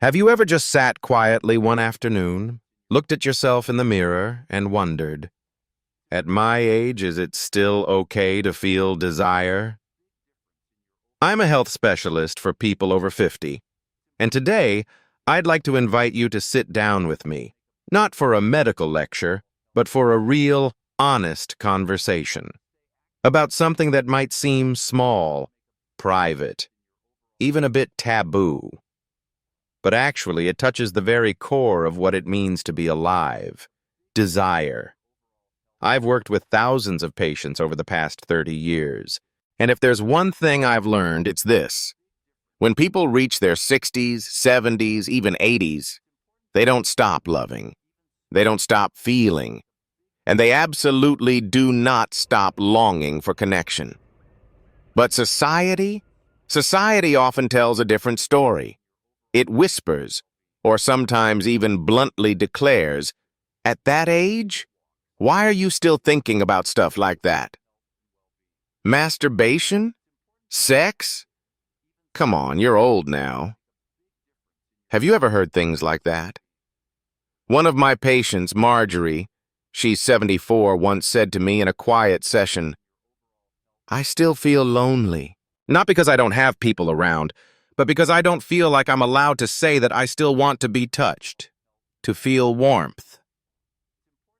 Have you ever just sat quietly one afternoon, looked at yourself in the mirror, and wondered, at my age, is it still okay to feel desire? I'm a health specialist for people over 50, and today I'd like to invite you to sit down with me, not for a medical lecture, but for a real, honest conversation about something that might seem small, private, even a bit taboo. But actually, it touches the very core of what it means to be alive: desire. I've worked with thousands of patients over the past 30 years, and if there's one thing I've learned, it's this. When people reach their 60s, 70s, even 80s, they don't stop loving. They don't stop feeling. And they absolutely do not stop longing for connection. But society often tells a different story. It whispers, or sometimes even bluntly declares, at that age, why are you still thinking about stuff like that? Masturbation? Sex? Come on, you're old now. Have you ever heard things like that? One of my patients, Marjorie, she's 74, once said to me in a quiet session, I still feel lonely. Not because I don't have people around, but because I don't feel like I'm allowed to say that I still want to be touched, to feel warmth.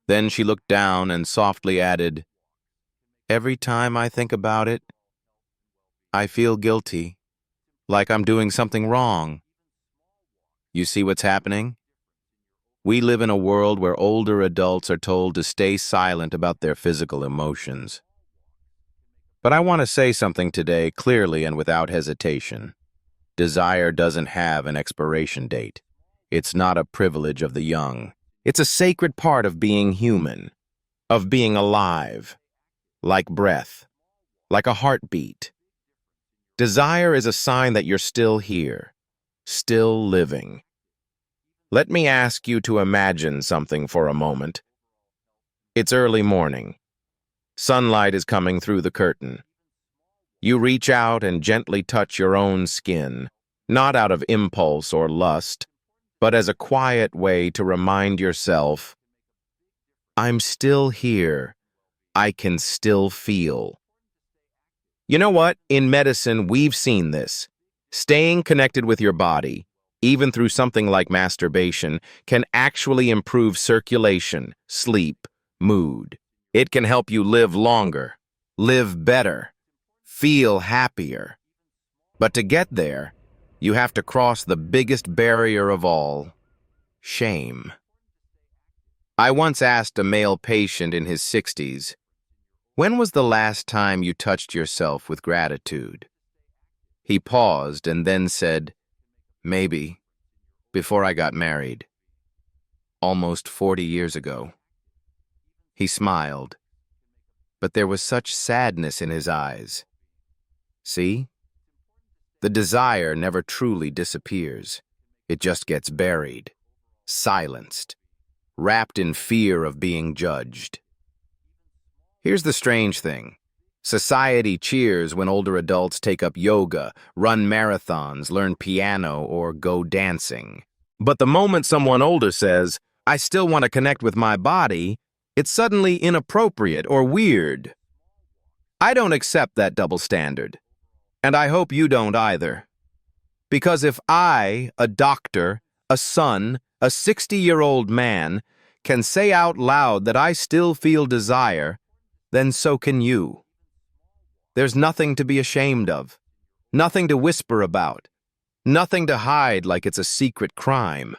Then she looked down and softly added, every time I think about it, I feel guilty, like I'm doing something wrong. You see what's happening? We live in a world where older adults are told to stay silent about their physical emotions. But I want to say something today clearly and without hesitation. Desire doesn't have an expiration date. It's not a privilege of the young. It's a sacred part of being human, of being alive, like breath, like a heartbeat. Desire is a sign that you're still here, still living. Let me ask you to imagine something for a moment. It's early morning. Sunlight is coming through the curtain. You reach out and gently touch your own skin, not out of impulse or lust, but as a quiet way to remind yourself, I'm still here. I can still feel. You know what? In medicine, we've seen this. Staying connected with your body, even through something like masturbation, can actually improve circulation, sleep, mood. It can help you live longer, live better, feel happier. But to get there, you have to cross the biggest barrier of all: shame. I once asked a male patient in his 60s, when was the last time you touched yourself with gratitude? He paused and then said, maybe, before I got married. Almost 40 years ago. He smiled, but there was such sadness in his eyes. See? The desire never truly disappears. It just gets buried, silenced, wrapped in fear of being judged. Here's the strange thing. Society cheers when older adults take up yoga, run marathons, learn piano, or go dancing. But the moment someone older says, I still want to connect with my body, it's suddenly inappropriate or weird. I don't accept that double standard. And I hope you don't either. Because if I, a doctor, a son, a 60-year-old man, can say out loud that I still feel desire, then so can you. There's nothing to be ashamed of, nothing to whisper about, nothing to hide like it's a secret crime.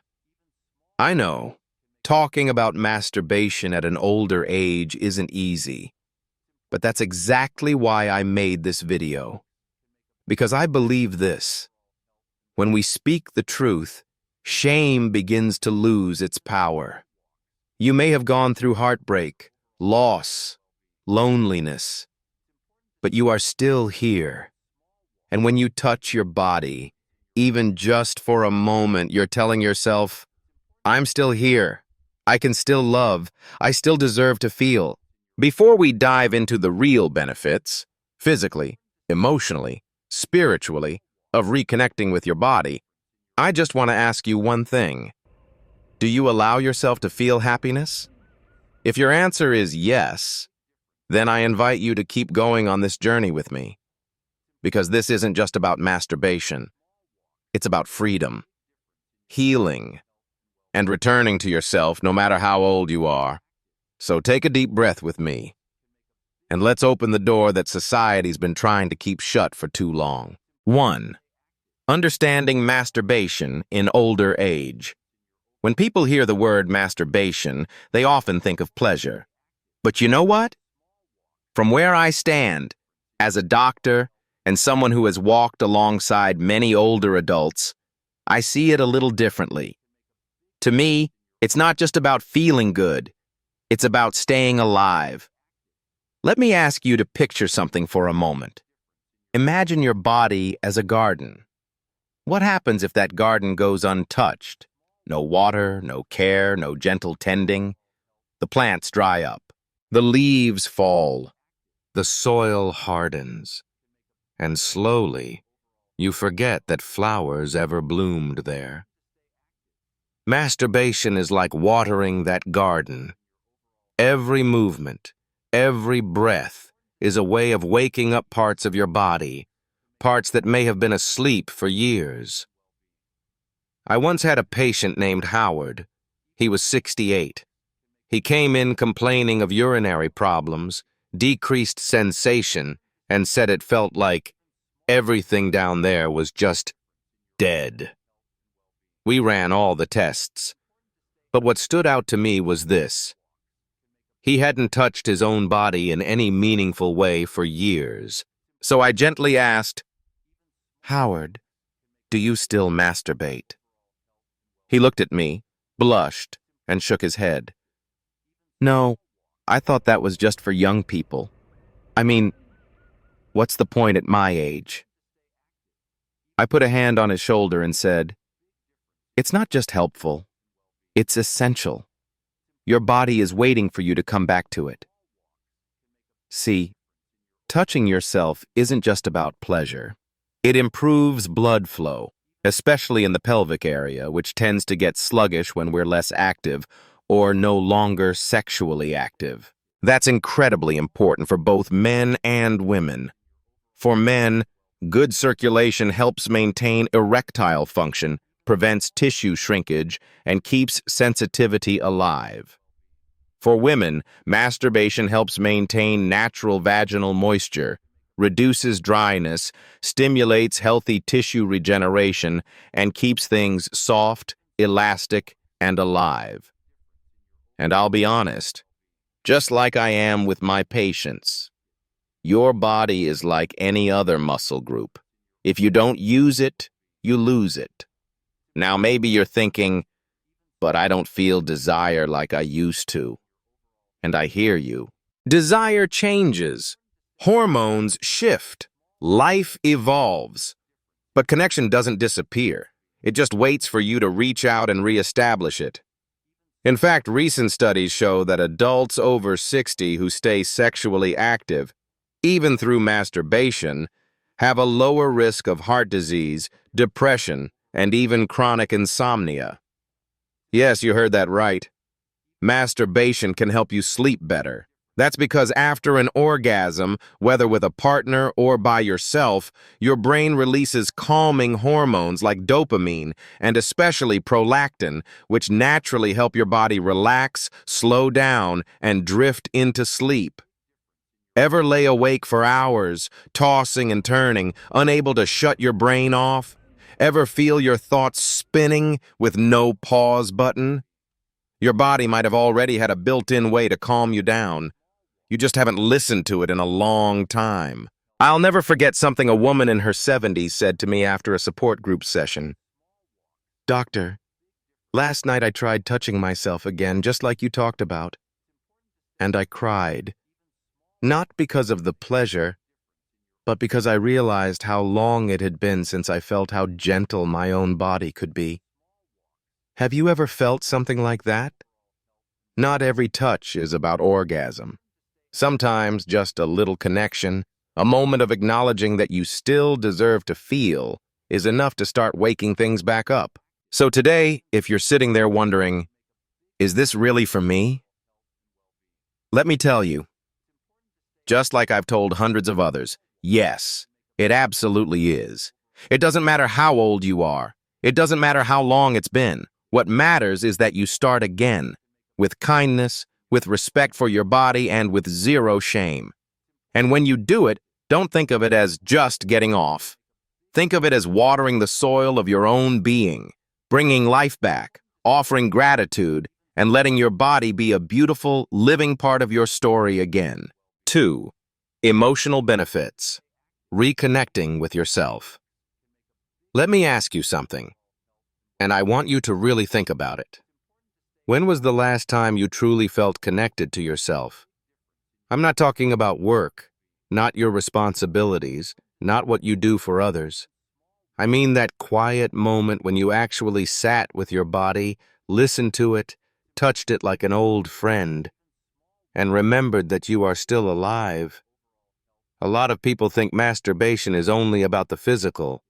I know, talking about masturbation at an older age isn't easy, but that's exactly why I made this video. Because I believe this: when we speak the truth, shame begins to lose its power. You may have gone through heartbreak, loss, loneliness, but you are still here. And when you touch your body, even just for a moment, you're telling yourself, I'm still here. I can still love. I still deserve to feel. Before we dive into the real benefits, physically, emotionally, spiritually, of reconnecting with your body, I just want to ask you one thing. Do you allow yourself to feel happiness? If your answer is yes, then I invite you to keep going on this journey with me. Because this isn't just about masturbation. It's about freedom, healing, and returning to yourself no matter how old you are. So take a deep breath with me, and let's open the door that society's been trying to keep shut for too long. 1. Understanding masturbation in older age. When people hear the word masturbation, they often think of pleasure. But you know what? From where I stand, as a doctor and someone who has walked alongside many older adults, I see it a little differently. To me, it's not just about feeling good. It's about staying alive. Let me ask you to picture something for a moment. Imagine your body as a garden. What happens if that garden goes untouched? No water, no care, no gentle tending. The plants dry up. The leaves fall. The soil hardens. And slowly, you forget that flowers ever bloomed there. Masturbation is like watering that garden. Every movement, every breath is a way of waking up parts of your body, parts that may have been asleep for years. I once had a patient named Howard. He was 68. He came in complaining of urinary problems, decreased sensation, and said it felt like everything down there was just dead. We ran all the tests, but what stood out to me was this. He hadn't touched his own body in any meaningful way for years. So I gently asked, "Howard, do you still masturbate?" He looked at me, blushed, and shook his head. "No, I thought that was just for young people. I mean, what's the point at my age?" I put a hand on his shoulder and said, "It's not just helpful, it's essential. Your body is waiting for you to come back to it." See, touching yourself isn't just about pleasure. It improves blood flow, especially in the pelvic area, which tends to get sluggish when we're less active or no longer sexually active. That's incredibly important for both men and women. For men, good circulation helps maintain erectile function, prevents tissue shrinkage, and keeps sensitivity alive. For women, masturbation helps maintain natural vaginal moisture, reduces dryness, stimulates healthy tissue regeneration, and keeps things soft, elastic, and alive. And I'll be honest, just like I am with my patients, your body is like any other muscle group. If you don't use it, you lose it. Now maybe you're thinking, but I don't feel desire like I used to. And I hear you. Desire changes. Hormones shift. Life evolves. But connection doesn't disappear. It just waits for you to reach out and reestablish it. In fact, recent studies show that adults over 60 who stay sexually active, even through masturbation, have a lower risk of heart disease, depression, and even chronic insomnia. Yes, you heard that right. Masturbation can help you sleep better. That's because after an orgasm, whether with a partner or by yourself, your brain releases calming hormones like dopamine and especially prolactin, which naturally help your body relax, slow down, and drift into sleep. Ever lay awake for hours, tossing and turning, unable to shut your brain off? Ever feel your thoughts spinning with no pause button? Your body might have already had a built-in way to calm you down. You just haven't listened to it in a long time. I'll never forget something a woman in her 70s said to me after a support group session. "Doctor, last night I tried touching myself again, just like you talked about. And I cried. Not because of the pleasure, but because I realized how long it had been since I felt how gentle my own body could be." Have you ever felt something like that? Not every touch is about orgasm. Sometimes just a little connection, a moment of acknowledging that you still deserve to feel, is enough to start waking things back up. So today, if you're sitting there wondering, is this really for me? Let me tell you, just like I've told hundreds of others, yes, it absolutely is. It doesn't matter how old you are. It doesn't matter how long it's been. What matters is that you start again, with kindness, with respect for your body, and with zero shame. And when you do it, don't think of it as just getting off. Think of it as watering the soil of your own being, bringing life back, offering gratitude, and letting your body be a beautiful, living part of your story again. 2. Emotional benefits. Reconnecting with yourself. Let me ask you something, and I want you to really think about it. When was the last time you truly felt connected to yourself? I'm not talking about work, not your responsibilities, not what you do for others. I mean that quiet moment when you actually sat with your body, listened to it, touched it like an old friend, and remembered that you are still alive. A lot of people think masturbation is only about the physical.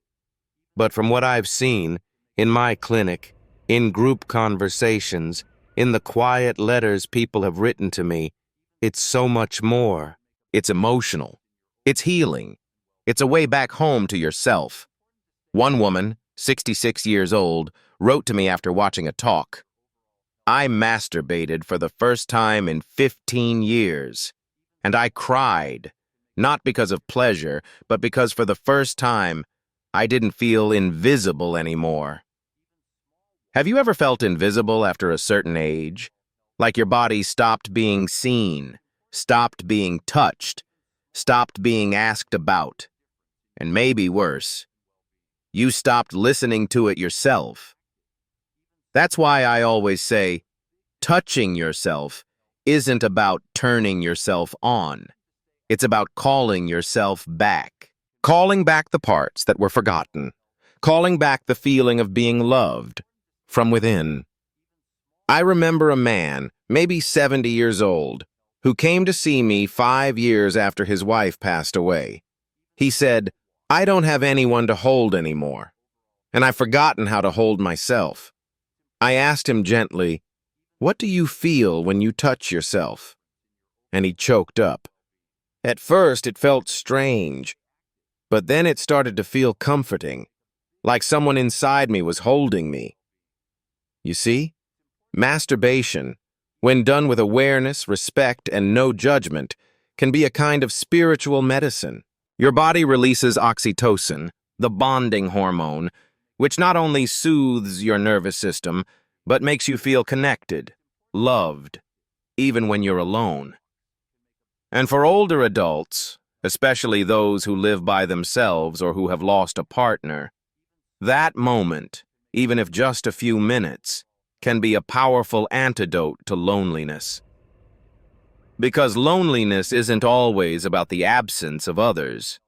But from what I've seen, in my clinic, in group conversations, in the quiet letters people have written to me, it's so much more. It's emotional. It's healing. It's a way back home to yourself. One woman, 66 years old, wrote to me after watching a talk. I masturbated for the first time in 15 years, and I cried, not because of pleasure, but because for the first time, I didn't feel invisible anymore. Have you ever felt invisible after a certain age? Like your body stopped being seen, stopped being touched, stopped being asked about, and maybe worse, you stopped listening to it yourself. That's why I always say, touching yourself isn't about turning yourself on. It's about calling yourself back. Calling back the parts that were forgotten. Calling back the feeling of being loved from within. I remember a man, maybe 70 years old, who came to see me 5 years after his wife passed away. He said, I don't have anyone to hold anymore, and I've forgotten how to hold myself. I asked him gently, what do you feel when you touch yourself? And he choked up. At first, it felt strange, but then it started to feel comforting, like someone inside me was holding me. You see, masturbation, when done with awareness, respect, and no judgment, can be a kind of spiritual medicine. Your body releases oxytocin, the bonding hormone, which not only soothes your nervous system, but makes you feel connected, loved, even when you're alone. And for older adults, especially those who live by themselves or who have lost a partner, that moment, even if just a few minutes, can be a powerful antidote to loneliness. Because loneliness isn't always about the absence of others.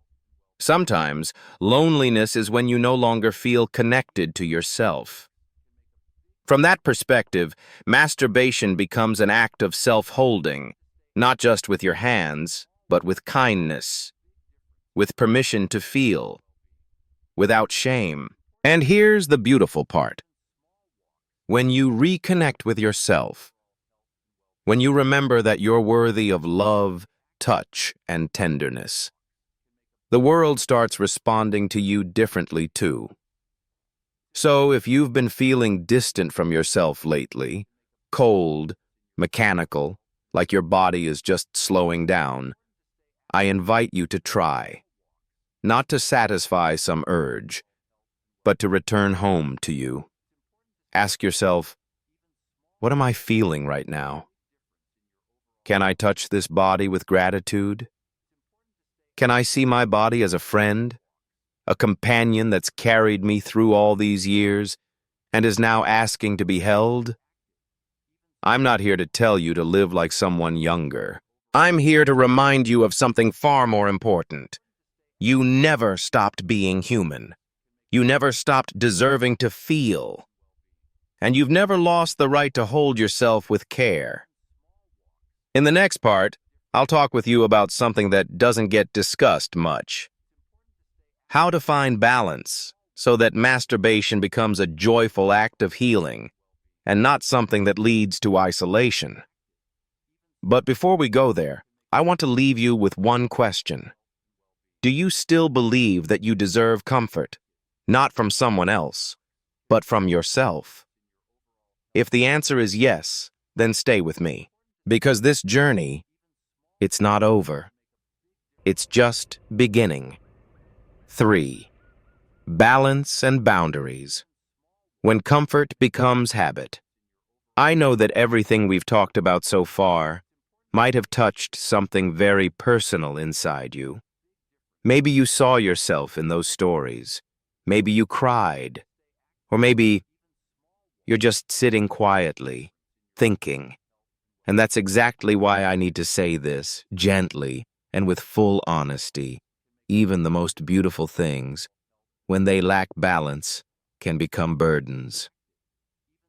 Sometimes, loneliness is when you no longer feel connected to yourself. From that perspective, masturbation becomes an act of self-holding, not just with your hands, but with kindness, with permission to feel, without shame. And here's the beautiful part. When you reconnect with yourself, when you remember that you're worthy of love, touch, and tenderness, the world starts responding to you differently too. So if you've been feeling distant from yourself lately, cold, mechanical, like your body is just slowing down, I invite you to try, not to satisfy some urge, but to return home to you. Ask yourself, what am I feeling right now? Can I touch this body with gratitude? Can I see my body as a friend, a companion that's carried me through all these years and is now asking to be held? I'm not here to tell you to live like someone younger. I'm here to remind you of something far more important. You never stopped being human. You never stopped deserving to feel. And you've never lost the right to hold yourself with care. In the next part, I'll talk with you about something that doesn't get discussed much. How to find balance so that masturbation becomes a joyful act of healing and not something that leads to isolation. But before we go there, I want to leave you with one question. Do you still believe that you deserve comfort, not from someone else, but from yourself? If the answer is yes, then stay with me, because this journey, it's not over. It's just beginning. 3. Balance and boundaries. When comfort becomes habit. I know that everything we've talked about so far might have touched something very personal inside you. Maybe you saw yourself in those stories. Maybe you cried. Or maybe you're just sitting quietly, thinking. And that's exactly why I need to say this, gently and with full honesty. Even the most beautiful things, when they lack balance, can become burdens.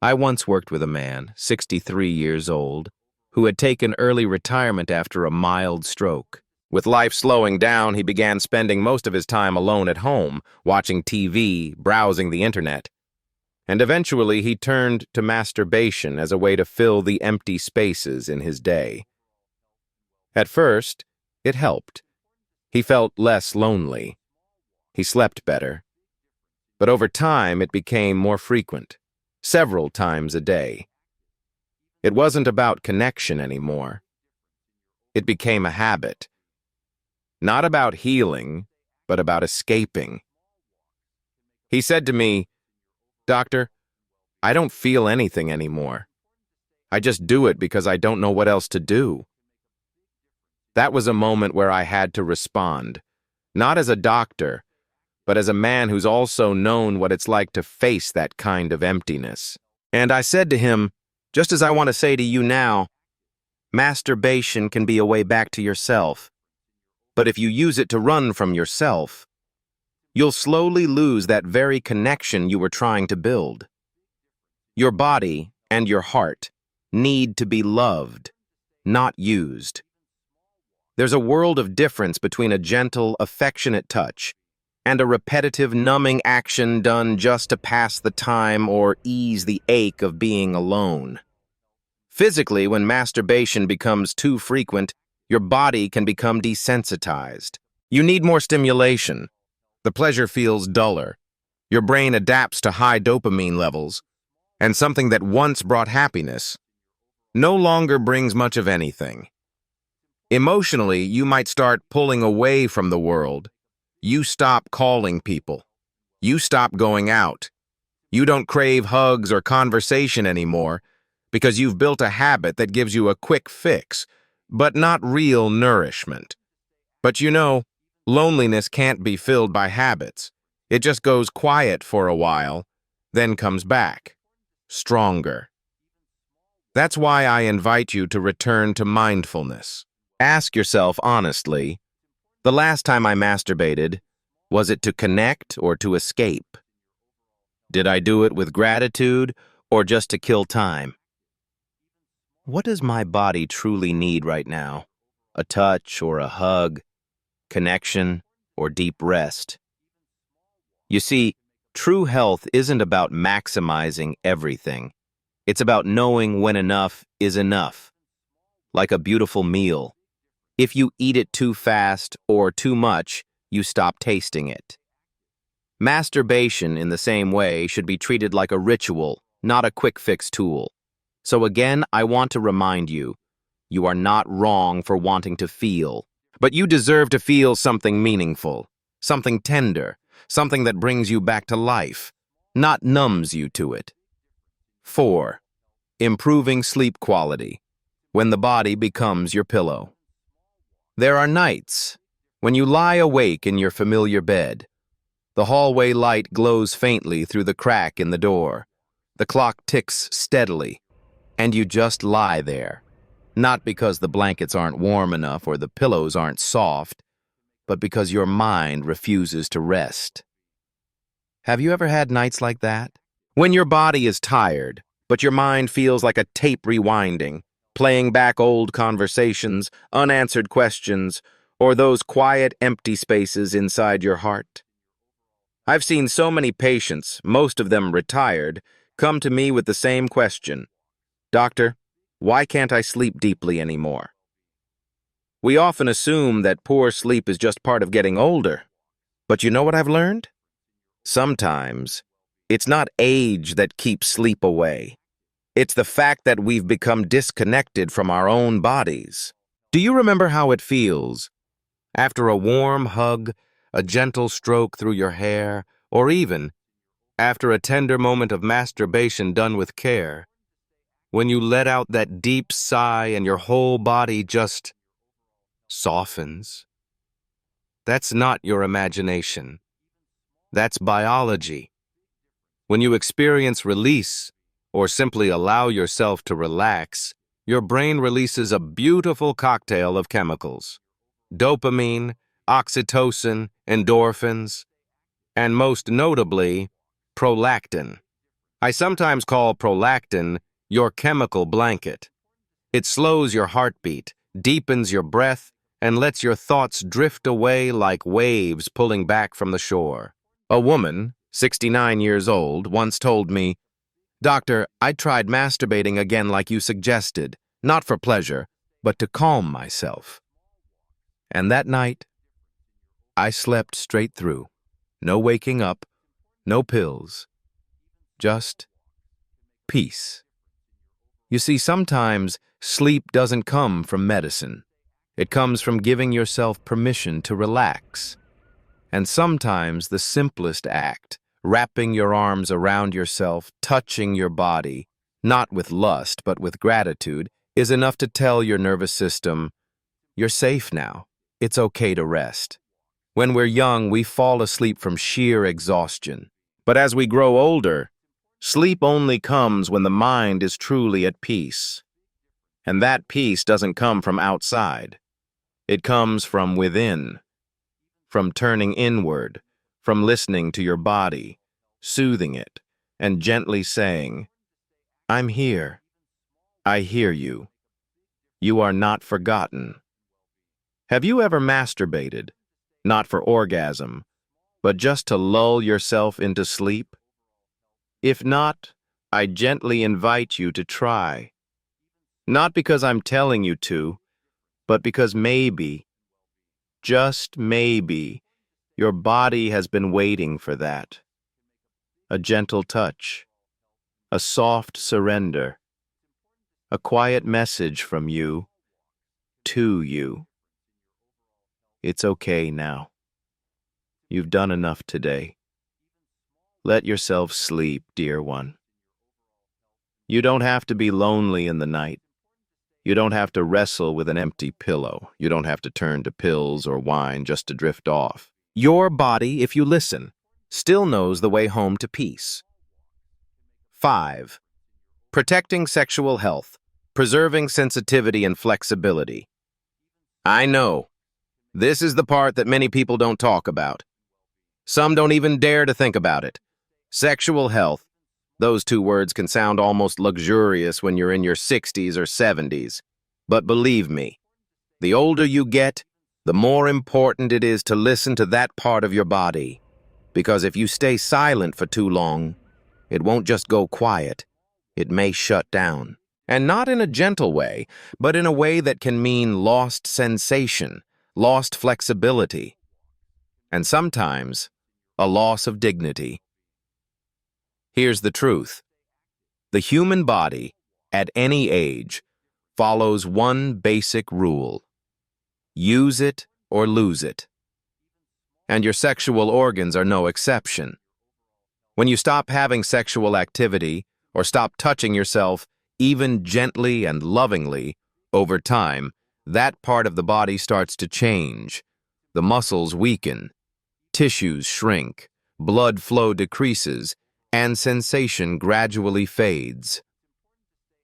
I once worked with a man, 63 years old, who had taken early retirement after a mild stroke. With life slowing down, he began spending most of his time alone at home, watching TV, browsing the internet. And eventually he turned to masturbation as a way to fill the empty spaces in his day. At first, it helped. He felt less lonely. He slept better. But over time, it became more frequent, several times a day. It wasn't about connection anymore. It became a habit. Not about healing, but about escaping. He said to me, "Doctor, I don't feel anything anymore. I just do it because I don't know what else to do." That was a moment where I had to respond, not as a doctor, but as a man who's also known what it's like to face that kind of emptiness. And I said to him, just as I want to say to you now, masturbation can be a way back to yourself. But if you use it to run from yourself, you'll slowly lose that very connection you were trying to build. Your body and your heart need to be loved, not used. There's a world of difference between a gentle, affectionate touch and a repetitive, numbing action done just to pass the time or ease the ache of being alone. Physically, when masturbation becomes too frequent, your body can become desensitized. You need more stimulation. The pleasure feels duller. Your brain adapts to high dopamine levels, and something that once brought happiness no longer brings much of anything. Emotionally, you might start pulling away from the world. You stop calling people. You stop going out. You don't crave hugs or conversation anymore because you've built a habit that gives you a quick fix, but not real nourishment. But you know, loneliness can't be filled by habits. It just goes quiet for a while, then comes back, stronger. That's why I invite you to return to mindfulness. Ask yourself honestly, the last time I masturbated, was it to connect or to escape? Did I do it with gratitude or just to kill time? What does my body truly need right now? A touch or a hug, connection or deep rest? You see, true health isn't about maximizing everything. It's about knowing when enough is enough. Like a beautiful meal. If you eat it too fast or too much, you stop tasting it. Masturbation, in the same way, should be treated like a ritual, not a quick-fix tool. So again, I want to remind you, you are not wrong for wanting to feel, but you deserve to feel something meaningful, something tender, something that brings you back to life, not numbs you to it. 4. Improving sleep quality, when the body becomes your pillow. There are nights when you lie awake in your familiar bed. The hallway light glows faintly through the crack in the door. The clock ticks steadily, and you just lie there. Not because the blankets aren't warm enough or the pillows aren't soft, but because your mind refuses to rest. Have you ever had nights like that? When your body is tired, but your mind feels like a tape rewinding, playing back old conversations, unanswered questions, or those quiet, empty spaces inside your heart. I've seen so many patients, most of them retired, come to me with the same question. Doctor, why can't I sleep deeply anymore? We often assume that poor sleep is just part of getting older. But you know what I've learned? Sometimes, it's not age that keeps sleep away. It's the fact that we've become disconnected from our own bodies. Do you remember how it feels after a warm hug, a gentle stroke through your hair, or even after a tender moment of masturbation done with care, when you let out that deep sigh and your whole body just softens? That's not your imagination. That's biology. When you experience release, or simply allow yourself to relax, your brain releases a beautiful cocktail of chemicals. Dopamine, oxytocin, endorphins, and most notably, prolactin. I sometimes call prolactin your chemical blanket. It slows your heartbeat, deepens your breath, and lets your thoughts drift away like waves pulling back from the shore. A woman, 69 years old, once told me, "Doctor, I tried masturbating again like you suggested, not for pleasure, but to calm myself." And that night, I slept straight through. No waking up, no pills, just peace. You see, sometimes sleep doesn't come from medicine. It comes from giving yourself permission to relax. And sometimes the simplest act, wrapping your arms around yourself, touching your body, not with lust but with gratitude, is enough to tell your nervous system, "You're safe now. It's okay to rest." When we're young, we fall asleep from sheer exhaustion. But as we grow older, sleep only comes when the mind is truly at peace. And that peace doesn't come from outside. It comes from within, from turning inward, from listening to your body, soothing it, and gently saying, "I'm here. I hear you. You are not forgotten." Have you ever masturbated, not for orgasm, but just to lull yourself into sleep? If not, I gently invite you to try. Not because I'm telling you to, but because maybe, just maybe, your body has been waiting for that. A gentle touch, a soft surrender, a quiet message from you to you. It's okay now. You've done enough today. Let yourself sleep, dear one. You don't have to be lonely in the night. You don't have to wrestle with an empty pillow. You don't have to turn to pills or wine just to drift off. Your body, if you listen, still knows the way home to peace. 5. Protecting sexual health, preserving sensitivity and flexibility. I know. This is the part that many people don't talk about. Some don't even dare to think about it. Sexual health. Those two words can sound almost luxurious when you're in your 60s or 70s. But believe me, the older you get, the more important it is to listen to that part of your body. Because if you stay silent for too long, it won't just go quiet. It may shut down. And not in a gentle way, but in a way that can mean lost sensation, lost flexibility, and sometimes a loss of dignity. Here's the truth. The human body, at any age, follows one basic rule. Use it or lose it. And your sexual organs are no exception. When you stop having sexual activity or stop touching yourself, even gently and lovingly, over time, that part of the body starts to change. The muscles weaken, tissues shrink, blood flow decreases, and sensation gradually fades.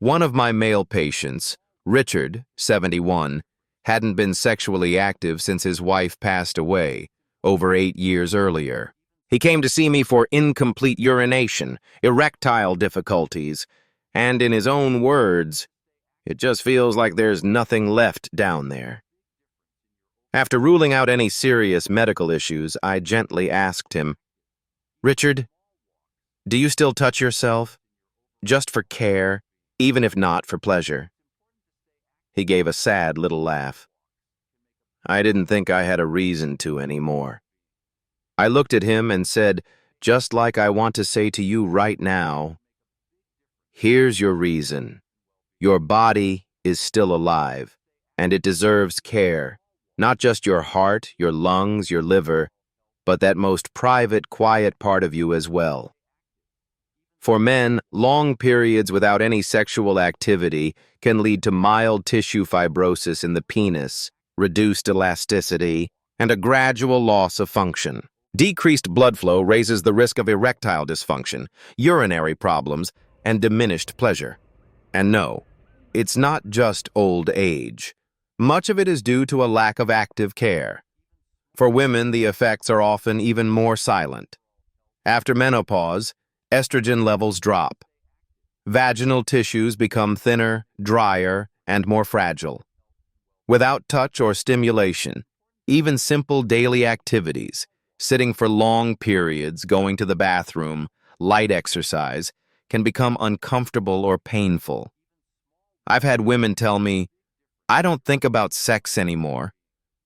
One of my male patients, Richard, 71, hadn't been sexually active since his wife passed away, over 8 years earlier. He came to see me for incomplete urination, erectile difficulties, and in his own words, "It just feels like there's nothing left down there." After ruling out any serious medical issues, I gently asked him, Richard, do you still touch yourself? Just for care, even if not for pleasure? He gave a sad little laugh. I didn't think I had a reason to anymore. I looked at him and said, just like I want to say to you right now, here's your reason. Your body is still alive, and it deserves care. Not just your heart, your lungs, your liver, but that most private, quiet part of you as well. For men, long periods without any sexual activity can lead to mild tissue fibrosis in the penis, reduced elasticity, and a gradual loss of function. Decreased blood flow raises the risk of erectile dysfunction, urinary problems, and diminished pleasure. And no, it's not just old age. Much of it is due to a lack of active care. For women, the effects are often even more silent. After menopause, estrogen levels drop. Vaginal tissues become thinner, drier, and more fragile. Without touch or stimulation, even simple daily activities, sitting for long periods, going to the bathroom, light exercise, can become uncomfortable or painful. I've had women tell me, I don't think about sex anymore,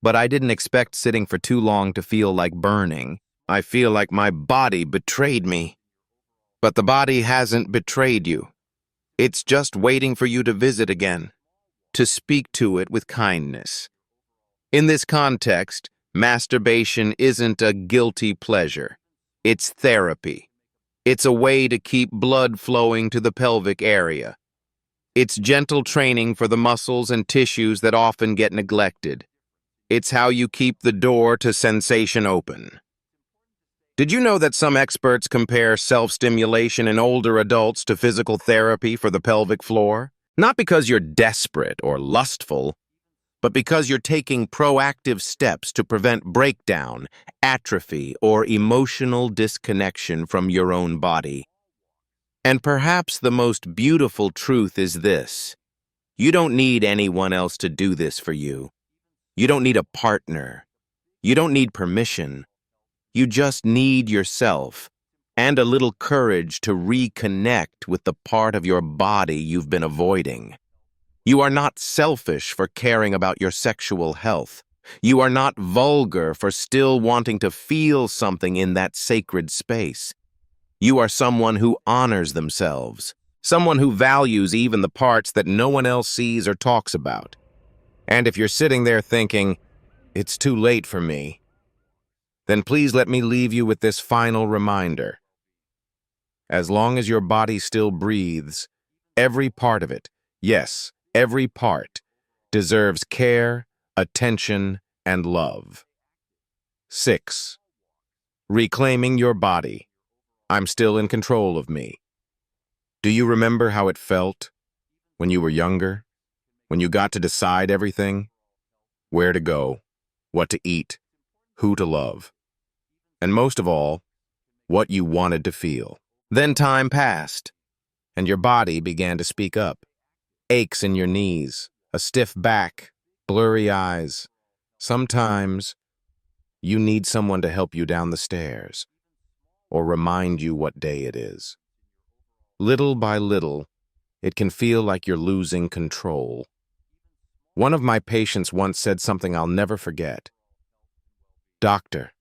but I didn't expect sitting for too long to feel like burning. I feel like my body betrayed me. But the body hasn't betrayed you. It's just waiting for you to visit again, to speak to it with kindness. In this context, masturbation isn't a guilty pleasure. It's therapy. It's a way to keep blood flowing to the pelvic area. It's gentle training for the muscles and tissues that often get neglected. It's how you keep the door to sensation open. Did you know that some experts compare self-stimulation in older adults to physical therapy for the pelvic floor? Not because you're desperate or lustful, but because you're taking proactive steps to prevent breakdown, atrophy, or emotional disconnection from your own body. And perhaps the most beautiful truth is this: you don't need anyone else to do this for you. You don't need a partner. You don't need permission. You just need yourself and a little courage to reconnect with the part of your body you've been avoiding. You are not selfish for caring about your sexual health. You are not vulgar for still wanting to feel something in that sacred space. You are someone who honors themselves, someone who values even the parts that no one else sees or talks about. And if you're sitting there thinking, it's too late for me, then please let me leave you with this final reminder. As long as your body still breathes, every part of it, yes, every part, deserves care, attention, and love. 6. Reclaiming your body. I'm still in control of me. Do you remember how it felt when you were younger? When you got to decide everything? Where to go, what to eat, who to love, and most of all, what you wanted to feel. Then time passed, and your body began to speak up. Aches in your knees, a stiff back, blurry eyes. Sometimes you need someone to help you down the stairs, or remind you what day it is. Little by little, it can feel like you're losing control. One of my patients once said something I'll never forget. Doctor,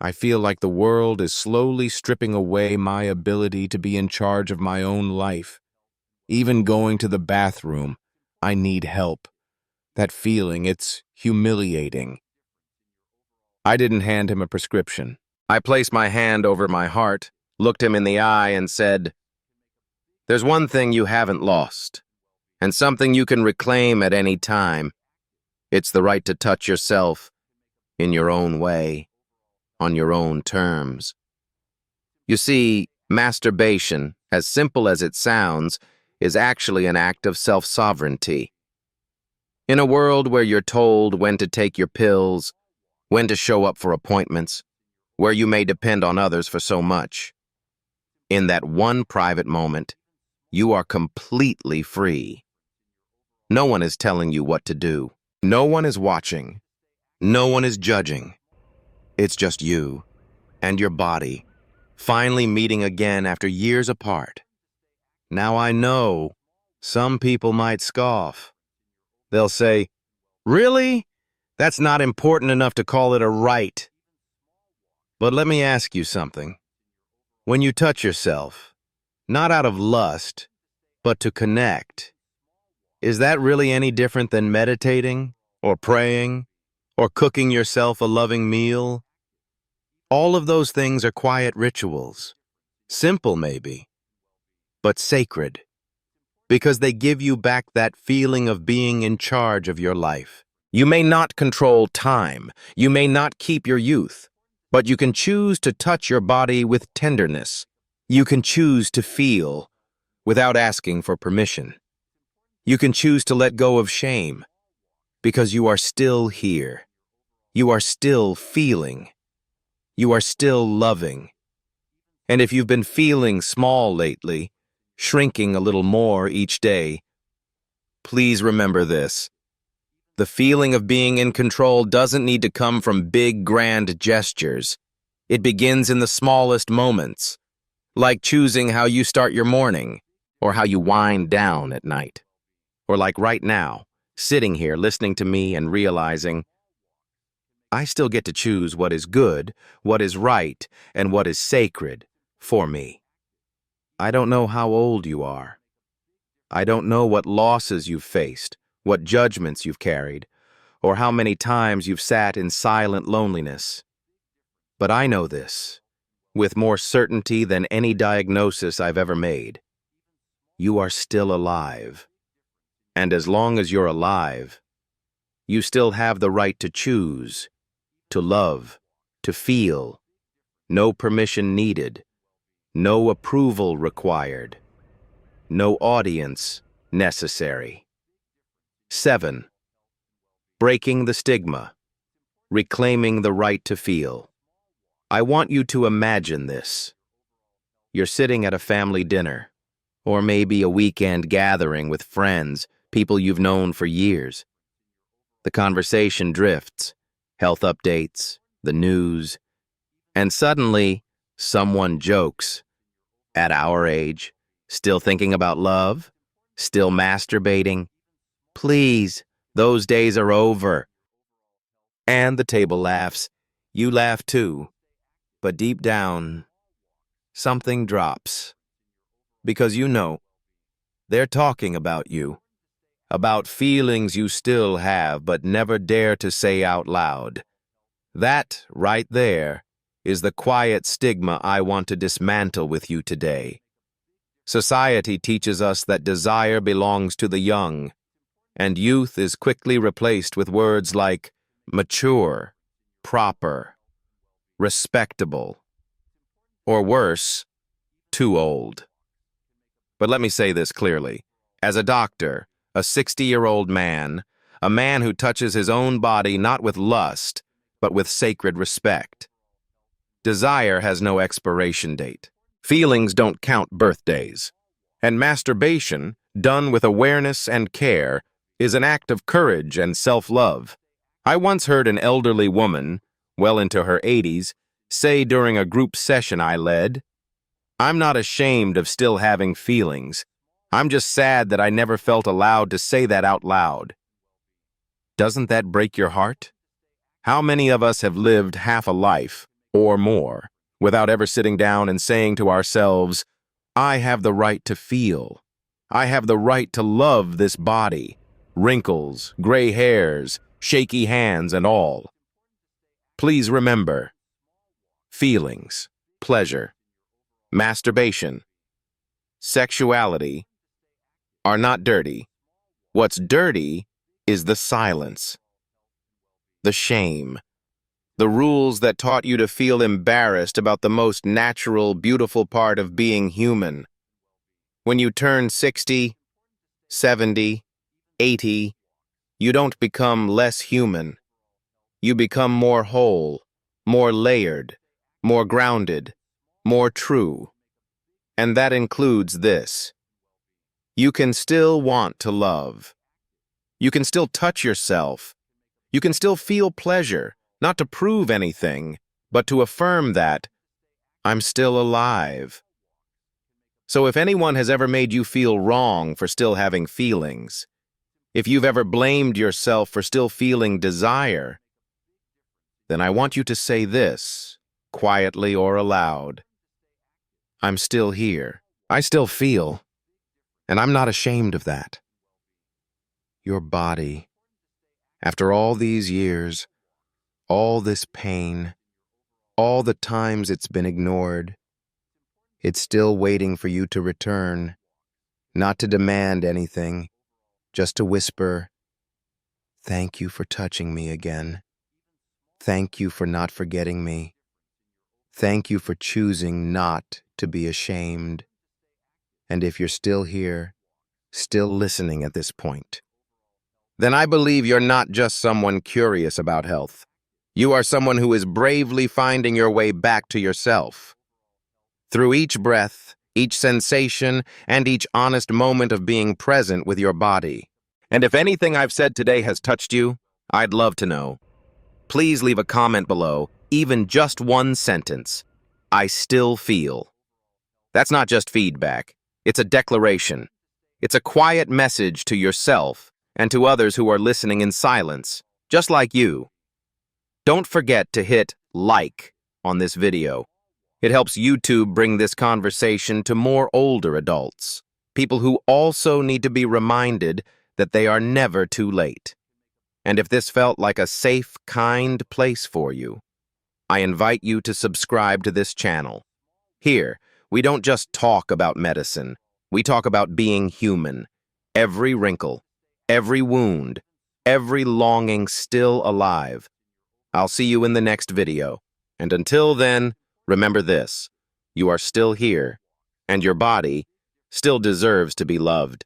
I feel like the world is slowly stripping away my ability to be in charge of my own life. Even going to the bathroom, I need help. That feeling, it's humiliating. I didn't hand him a prescription. I placed my hand over my heart, looked him in the eye, and said, there's one thing you haven't lost, and something you can reclaim at any time. It's the right to touch yourself in your own way, on your own terms. You see, masturbation, as simple as it sounds, is actually an act of self-sovereignty. In a world where you're told when to take your pills, when to show up for appointments, where you may depend on others for so much, in that one private moment, you are completely free. No one is telling you what to do. No one is watching. No one is judging. It's just you and your body, finally meeting again after years apart. Now I know some people might scoff. They'll say, "Really? That's not important enough to call it a right." But let me ask you something. When you touch yourself, not out of lust, but to connect, is that really any different than meditating, or praying, or cooking yourself a loving meal? All of those things are quiet rituals. Simple, maybe, but sacred, because they give you back that feeling of being in charge of your life. You may not control time, you may not keep your youth, but you can choose to touch your body with tenderness. You can choose to feel without asking for permission. You can choose to let go of shame because you are still here. You are still feeling. You are still loving. And if you've been feeling small lately, shrinking a little more each day, please remember this. The feeling of being in control doesn't need to come from big, grand gestures. It begins in the smallest moments, like choosing how you start your morning, or how you wind down at night. Or like right now, sitting here listening to me and realizing, I still get to choose what is good, what is right, and what is sacred for me. I don't know how old you are. I don't know what losses you've faced, what judgments you've carried, or how many times you've sat in silent loneliness. But I know this, with more certainty than any diagnosis I've ever made. You are still alive. And as long as you're alive, you still have the right to choose, to love, to feel. No permission needed, no approval required, no audience necessary. 7. Breaking the stigma, reclaiming the right to feel. I want you to imagine this. You're sitting at a family dinner, or maybe a weekend gathering with friends, people you've known for years. The conversation drifts, health updates, the news, and suddenly someone jokes. At our age, still thinking about love? Still masturbating? Please, those days are over. And the table laughs. You laugh too. But deep down, something drops. Because you know, they're talking about you. About feelings you still have but never dare to say out loud. That, right there, is the quiet stigma I want to dismantle with you today. Society teaches us that desire belongs to the young, and youth is quickly replaced with words like mature, proper, respectable, or worse, too old. But let me say this clearly. As a doctor, a 60-year-old man, a man who touches his own body not with lust, but with sacred respect. Desire has no expiration date. Feelings don't count birthdays. And masturbation, done with awareness and care, is an act of courage and self-love. I once heard an elderly woman, well into her 80s, say during a group session I led, "I'm not ashamed of still having feelings. I'm just sad that I never felt allowed to say that out loud." Doesn't that break your heart? How many of us have lived half a life, or more, without ever sitting down and saying to ourselves, I have the right to feel. I have the right to love this body, wrinkles, gray hairs, shaky hands, and all. Please remember, feelings, pleasure, masturbation, sexuality are not dirty. What's dirty is the silence, the shame, the rules that taught you to feel embarrassed about the most natural, beautiful part of being human. When you turn 60, 70, 80, you don't become less human. You become more whole, more layered, more grounded, more true. And that includes this. You can still want to love. You can still touch yourself. You can still feel pleasure, not to prove anything, but to affirm that I'm still alive. So if anyone has ever made you feel wrong for still having feelings, if you've ever blamed yourself for still feeling desire, then I want you to say this, quietly or aloud. I'm still here. I still feel, and I'm not ashamed of that. Your body, after all these years, all this pain, all the times it's been ignored, it's still waiting for you to return, not to demand anything, just to whisper, "Thank you for touching me again. Thank you for not forgetting me. Thank you for choosing not to be ashamed." And if you're still here, still listening at this point, then I believe you're not just someone curious about health. You are someone who is bravely finding your way back to yourself. Through each breath, each sensation, and each honest moment of being present with your body. And if anything I've said today has touched you, I'd love to know. Please leave a comment below, even just one sentence. I still feel. That's not just feedback. It's a declaration. It's a quiet message to yourself and to others who are listening in silence, just like you. Don't forget to hit like on this video. It helps YouTube bring this conversation to more older adults, people who also need to be reminded that they are never too late. And if this felt like a safe, kind place for you, I invite you to subscribe to this channel. Here, we don't just talk about medicine. We talk about being human. Every wrinkle, every wound, every longing still alive. I'll see you in the next video. And until then, remember this. You are still here, and your body still deserves to be loved.